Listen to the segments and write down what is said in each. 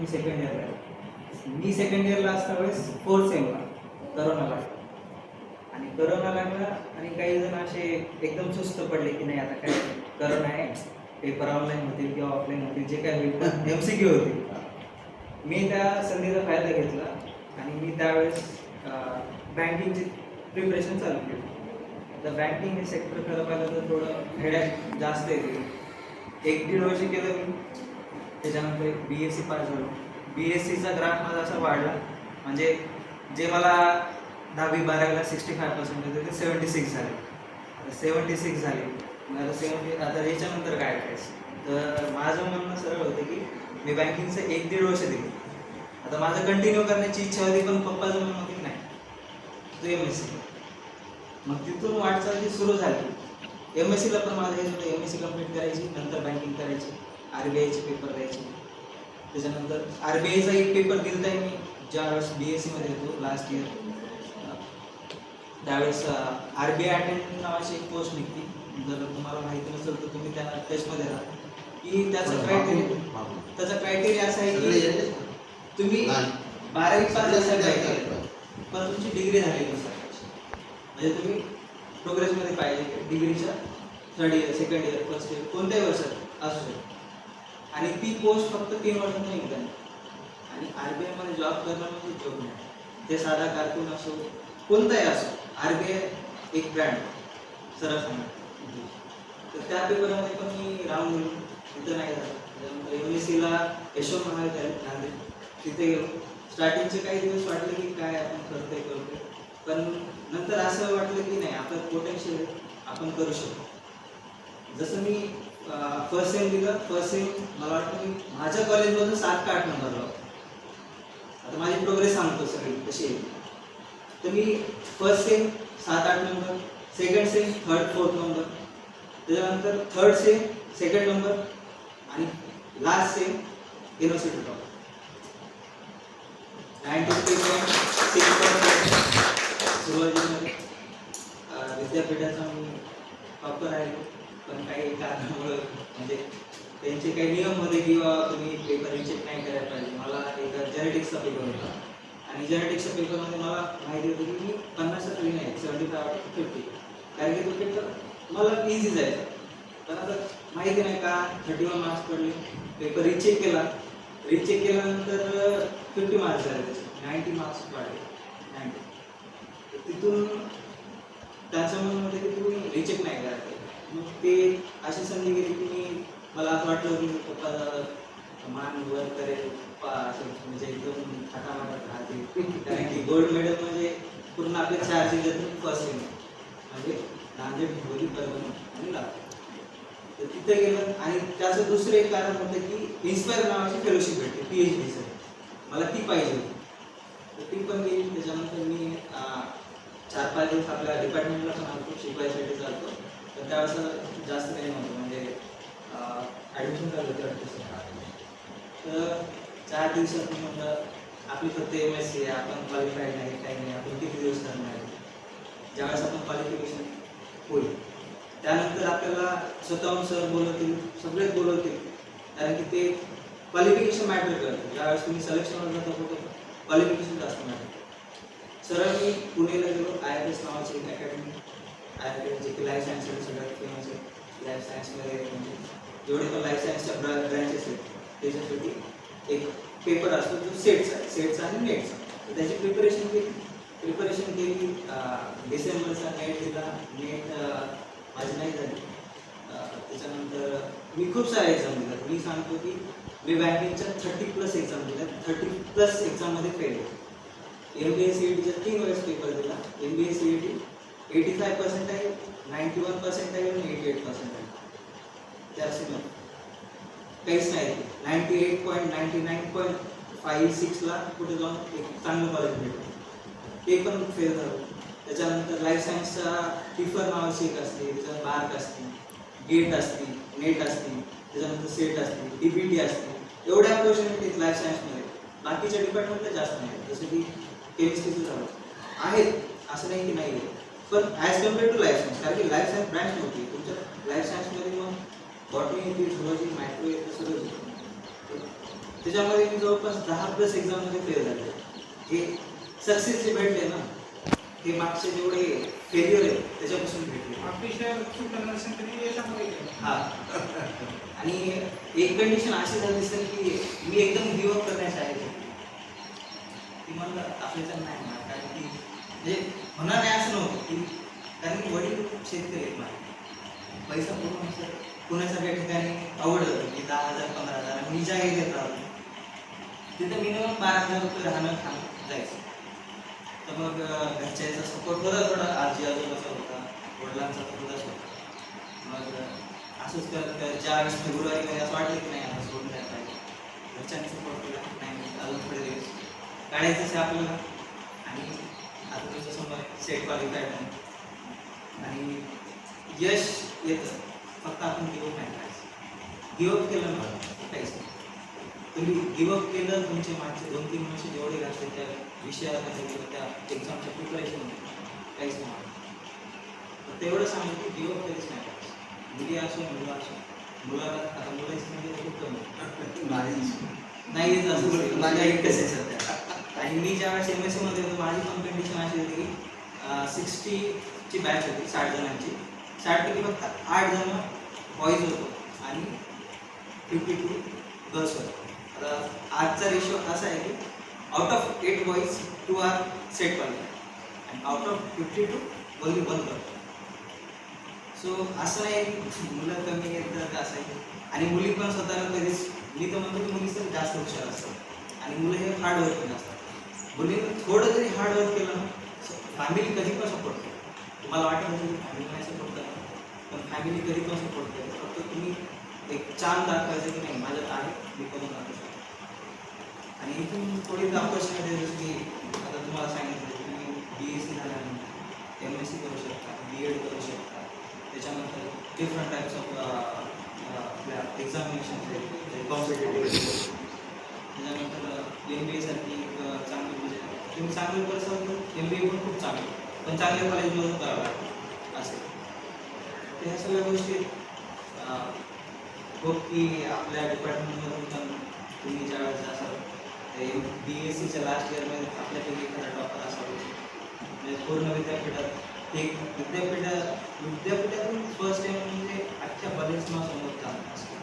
मी second इयरला आहे. मी second इयरला असता वेळेस फोर्थ सेमला करोना लागला. आणि करोना लागला आणि काही जण असे एकदम सुस्त पडले की नाही आता काय करोना आहे, पेपर ऑनलाईन होतील किंवा ऑफलाईन होतील, जे काय होईल MCQ होतील. मी त्या संधीचा फायदा घेतला आणि मी त्यावेळेस बँकिंगची प्रिपरेशन चालू केली. आता बँकिंग हे सेक्टर खरं पाहिलं तर थोडं हेडॅक जास्त येते. 1-1.5 वर्ष केलं मी. त्याच्यानंतर BSc पास झालो. BScचा ग्राफ माझा असा वाढला, म्हणजे जे मला 10वी-12वीला 65% होते ते 76 झाले. 76 झाले. आता याच्यानंतर काय करायचं? तर माझं म्हणणं सरळ होतं की मी बँकिंगचं 1-1.5 वर्ष दिले. आता माझं कंटिन्यू करण्याची इच्छा होती, पण पप्पाचं म्हणणं होतं की नाही तू MSc. मग तिथून वाटचाल जी सुरू झाली. MScला पण माझं हेच होतं, MSc कंप्लीट करायची, नंतर बँकिंग करायची, RBIचे पेपर द्यायचे. त्याच्यानंतर RBIचा एक पेपर दिलता मी ज्यावेळेस BScमध्ये होतो लास्ट इयर. त्यावेळेस RBI अटेंडंट नावाची एक पोस्ट निघते. जर तुम्हाला माहिती नसेल तर तुम्ही त्या टचमध्ये राहा. की त्याचा क्रायटेरिया असा आहे की तुम्ही 12वी पास असायला पाहिजे, पण तुमची डिग्री झालेली नसायची. म्हणजे तुम्ही प्रोग्रेसमध्ये पाहिजे, डिग्रीच्या 3rd year, 2nd year, 1st year कोणत्याही वर्षात असू शकते. आणि ती पोस्ट फक्त 3 वर्षांनी एकदा. आणि RBI मध्ये जॉब करणं म्हणजे जॉब नाही. ते साधा कारकून असो, कोणताही असो, RBI एक ब्रँड सरळ सांगा. तर त्या पेपरमध्ये पण मी राहून गेलो, तिथं नाही झालं. त्याच्यानंतर MScला यशवंत महाविद्यालय नांदेड, तिथे गेलो. स्टार्टिंगचे काही दिवस वाटले की काय आपण करतोय, पण नंतर असं वाटलं की नाही आपलं पोटेन्शियल आपण करू शकतो. जसं मी फर्स्ट सेम दिलं. फर्स्ट सेम मला वाटतं मी माझ्या कॉलेजमधून 7 का 8 नंबरला होतो. आता माझी प्रोग्रेस सांगतो सगळी कशी आहे. तर मी first same 7-8 number, second same 3rd 4th number, त्याच्यानंतर 3rd सेम 2nd नंबर आणि लास्ट सेम युनिव्हर्सिटी टॉप 93.6%. सुरुवातीमध्ये विद्यापीठाचा मी टॉपर राहिलो, पण काही कारणामुळे म्हणजे त्यांचे काही नियम होते की बाबा तुम्ही पेपर रिचेक नाही करायला पाहिजे. मला एक जेनेटिक्सचा पेपर होता आणि जेनेटिक्सच्या पेपरमध्ये मला माहिती होतं की मी 50 नाही 75-50, कारण की तो पेपर मला इझी जायचा. पण आता माहिती नाही का 31 मार्क्स पडले. पेपर रिचेक केला. रिचेक केल्यानंतर 50 मार्क्स झाले, त्याचे 90 मार्क्स वाढले. 90. तिथून त्याचं म्हणणं होतं की तुम्ही रिचेक नाही करायला पाहिजे. मग ते अशी संधी गेली की मला असं वाटलं की पप्पा मान वर करेल, पप्पा असं म्हणजे एकदम थाटामाटात राहते. कारण की गोल्ड मेडल म्हणजे पूर्ण आपले 4 जिल्ह्यातून फर्स्ट येणं, म्हणजे नांदेड, हिंगोली, परभणी आणि लातूर. तर तिथे गेलं. आणि त्याचं दुसरं एक कारण होतं की इन्स्पायर नावाची फेलोशिप भेटते PhDचं, मला ती पाहिजे होती. तर ती पण गेली. त्याच्यानंतर मी 4-5 दिवस आपल्या डिपार्टमेंटला पण आलो, शिकवायसाठी चालतो. तर त्यावेळेस जास्त काही नव्हतं, म्हणजे ॲडमिशन झालं होतं. तर 4 दिवसात मी म्हणलं आपली फक्त MSc आहे, आपण क्वालिफाईड नाही, काही नाही, आपण किती दिवस करणार आहे. ज्यावेळेस आपण क्वालिफिकेशन होईल त्यानंतर आपल्याला स्वतःहून सर बोलवतील, सगळेच बोलवतील, कारण की ते क्वालिफिकेशन मॅटर करतं. ज्यावेळेस तुम्ही सिलेक्शनवर जाता होतं क्वालिफिकेशन जास्त मॅटर. सरळ मी पुणेला गेलो. IFS नावाची एक अकॅडमी, IFS जे की लाईफ सायन्समध्ये सगळ्यात फेमस आहे. लाईफ सायन्समध्ये म्हणजे जेवढे पण लाईफ सायन्सच्या ब्रँचेस आहेत त्याच्यासाठी एक पेपर असतो जो सेटचा आणि नेटचा. तर त्याची प्रिपरेशन केली. डिसेंबरचा नेट दिला. नेट माझी नाही झाली. त्याच्यानंतर मी खूप साऱ्या एक्झाम दिल्या. मी सांगतो की मी बँकिंगच्या 30+ एक्झाम दिल्या. 30+ एक्झाममध्ये फेल आहे. MBA CETच्या 3 वेळेस पेपर दिला. MBA CET 85% आहे, 91% आहे आणि 88% आहे. त्याचे काहीच नाही. 98.99.56ला कुठे जाऊन एक चांगलं कॉलेज भेटलं, ते पण फेल झालं. त्याच्यानंतर लाईफ सायन्सचा टिफर नावाची एक असते, त्याच्यात मार्क असते, गेट असते, नेट असते, त्याच्यानंतर सेट असते, DBT असते. एवढ्या ऑपॉर्च्युनिटीज लाईफ सायन्समध्ये बाकीच्या डिपार्टमेंटला जास्त नाही. जसं की केमिस्ट्रीचं झालं आहेत, असं नाही की नाही आहे, पण as compare to life science, कारण की लाईफ सायन्स ब्रँच नव्हती तुमच्या लाईफ सायन्समध्ये. मग बॉटनी येते, झुलॉजी, मायक्रो येते, सगळं. त्याच्यामध्ये मी जवळपास 10+ एक्झाममध्ये फेल झाले. हे सक्सेस जे भेटले ना ते मागचे जेवढे फेल्युअर आहे त्याच्यापासून भेटले. हा आणि एक कंडिशन अशी झाली सर की मी एकदम गिव्हअप करण्याची आहे ती मला आपल्याला नाही होणार, कारण की म्हणजे होणार नाही असं नव्हतं की, कारण की वडील शेतकरी आहेत माझे. पैसा पूर्ण सर पुण्यासारख्या ठिकाणी आवडलं की 10,000 15,000 मी ज्या एरियात राहतो तिथं मिनिमम 12,000 रुपये राहणं खाणं जायचं. तर मग घरच्यांचा सपोर्ट होता थोडा, आजी आजोबाचा होता, वडिलांचा थोडाच होता. मग असंच करत ज्यावेळेस फेब्रुवारीमध्ये असं वाटलं की नाही आता सोडून द्यायला पाहिजे, घरच्यांनी सपोर्ट केला नाही अजून थोडे दिवस काढायचंच आहे आपल्याला. आणि आता तुमच्यासमोर सेट क्वालिफाईड आहे आणि यश येतं, फक्त आपण गिवअप नाही करायचं. गिवअप केलं ना काहीच नाही. तुम्ही गिवअप केलं तुमचे मागचे 2-3 वर्ष जेवढे घातले त्या विषयामध्ये किंवा त्या एक्झामच्या प्रिपरेशनमध्ये काहीच नाही. तर तेवढं सांगू की गिवअप कधीच नाही करायचं. मुली असो मुलं असो, मुलाला आता मुलाची संख्या खूप कमी नाहीच असं माझ्या एकच आहे सध्या. आणि मी ज्यावेळेस MSc मध्ये होतो माझी पण कंडिशन अशी होती की 60ची बॅच होती, 60 जणांची. 60पैकी फक्त 8 जण बॉईज होतो आणि 52 गर्ल्स होतो. आता आजचा रेशो असा आहे की out of 8 boys 2 are set qualified आणि out of 52 only 1 girl. So असं नाही मुलं कमी येतात असं आहे. आणि मुली पण स्वतःला कधीच, मी तर म्हणतो की मुली तर जास्त हुशार असतात आणि मुलं हे हार्ड वर्किंग असतात. मुलींनी थोडं जरी हार्ड वर्क केलं ना फॅमिली कधी पण सपोर्ट करते. तुम्हाला वाटत असेल की फॅमिली नाही सपोर्ट करणार, पण फॅमिली कधी पण सपोर्ट करते. फक्त तुम्ही एक चांद दाखवायचं की नाही माझ्यात आहे, मी करून दाखवू शकतो. आणि इथून थोडी ऑपॉर्च्युनिटी जसं की आता तुम्हाला सांगितलं तुम्ही BSc झाल्यानंतर MSc करू शकता, B.Ed करू शकता. त्याच्यानंतर डिफरंट टाईप्स ऑफ आपल्या एक्झामिनेशन आहेत कॉम्पिटेटिव्ह. त्याच्यानंतर MBA सारखी एक चांगली म्हणजे तुम्ही चांगलं करत असाल तर MBA पण खूप चांगलं, पण चांगल्या कॉलेजमधून करावं लागतं असेल. तर ह्या सगळ्या गोष्टी होप की आपल्या डिपार्टमेंटमधून पण तुम्ही ज्यावेळेस असाल BScच्या लास्ट इयरमध्ये आपल्यापैकी एखादा टॉपर असावा. म्हणजे पूर्ण विद्यापीठात एक विद्यापीठातून फर्स्ट टाइम म्हणजे अख्ख्या बरेचमासमोर काम असतं.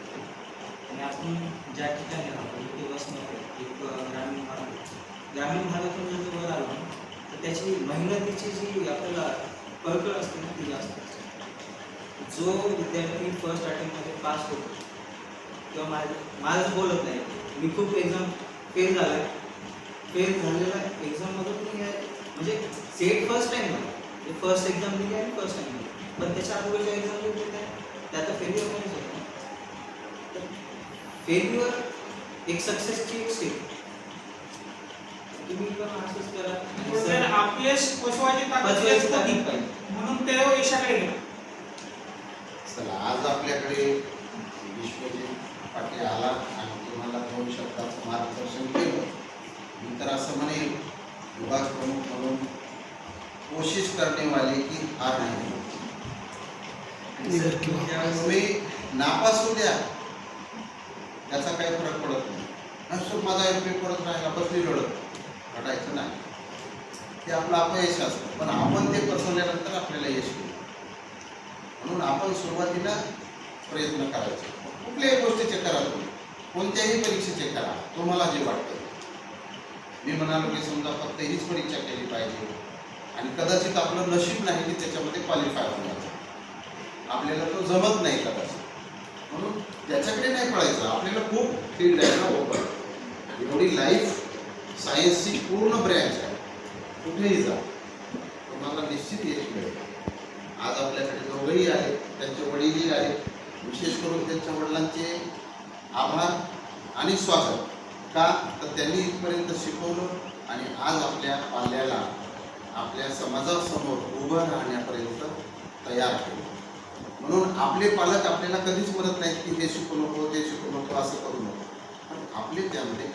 आणि आपण ज्या ठिकाणी राहतो ते वसमध्ये एक ग्रामीण भागातून जर वर आलो तर त्याची मेहनतीची जी आपल्याला कळकळ असते ना ती जास्त असते. जो विद्यार्थी फर्स्ट अटेम्प्टमध्ये पास होतो किंवा माझं बोलत नाही, मी खूप एक्झाम फेल झाला आहे, फेल झालेला एक्झाममधून मी म्हणजे सेट फर्स्ट टाईम झाला, फर्स्ट एक्झाम दिली आणि फर्स्ट टाईम दिली, पण त्याच्या अगोदरच्या एक्झाम दिली त्याचा फेल्युअर नाही झाला. तर फेल्युअर एक सक्सेसची एक स्टेप. तुम्ही पण असंच करा, अपयश पचवायची ताकद म्हणून ते यशाकडे गेला. चला आज आपल्याकडे विश्वजित पाटील आला आणि तुम्हाला 2 शब्दाचं मार्गदर्शन केलं. मी तर असं म्हणेल विभाग प्रमुख म्हणून कोशिश करणे वाले की हार नाही. तुम्ही नापास होऊ द्या त्याचा काही फरक पडत नाही. नसून माझा पेपरच राहिला बसली रडत रडायचं नाही, ते आपलं अपयश असतं. पण आपण ते पचवल्यानंतर आपल्याला यश मिळतं. म्हणून आपण सुरुवातीला प्रयत्न करायचे. कुठल्याही गोष्टीचे करा, तुम्ही कोणत्याही परीक्षेचे करा, तुम्हाला जे वाटतं. मी म्हणालो की समजा फक्त हीच परीक्षा केली पाहिजे आणि कदाचित आपलं नशीब नाही की त्याच्यामध्ये क्वालिफाय होण्याचं, आपल्याला तो जमत नाही कदाचित, म्हणून त्याच्याकडे नाही पळायचं. आपल्याला खूप फील्ड आहे ना ओपन, एवढी लाईफ सायन्सची पूर्ण ब्रँच आहे. कुठेही जा तुम्हाला निश्चित यश मिळेल. आज आपल्याकडे दोघंही आले, त्यांचे वडीलही आले. विशेष करून त्यांच्या वडिलांचे आभार आणि स्वागत. का तर त्यांनी इथपर्यंत शिकवलं आणि आज आपल्या पाल्याला आपल्या समाजासमोर उभं राहण्यापर्यंत तयार केलं. म्हणून आपले पालक आपल्याला कधीच म्हणत नाहीत की हे शिकू नको ते शिकू नको असं करू नको, पण आपले त्यामध्ये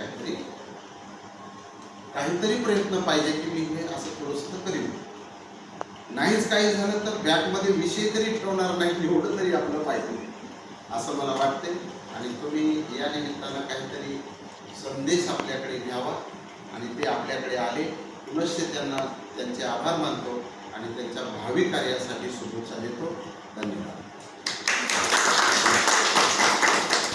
काहीतरी प्रयत्न पाहिजे की मी हे असं थोडंसं करीन. नाहीच काही झालं तर बॅगमध्ये विषय तरी ठेवणार नाही एवढं तरी आपलं पाहिजे असं मला वाटते. आणि तुम्ही या निमित्तानं काहीतरी संदेश आपल्याकडे घ्यावा आणि ते आपल्याकडे आले. पुनश्च त्यांना त्यांचे आभार मानतो आणि त्यांच्या भावी कार्यासाठी शुभेच्छा देतो. धन्यवाद.